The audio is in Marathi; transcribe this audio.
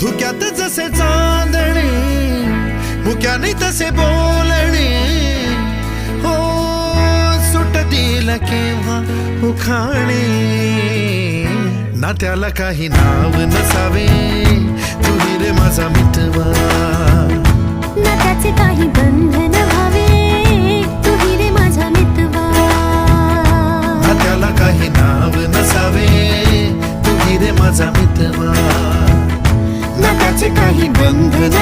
धुक्यात जसे चांदणे मुक्याने तसे बोलणे हो सुटतील केव्हा उखाणे ना त्याला काही नाव नसावे तू रे माझा मितवा ना त्याचे काही बंधन व्हावे तू रे माझा मितवा ना त्याला काही नाव नसावे तू रे माझा मितवा ना त्याचे काही बंधन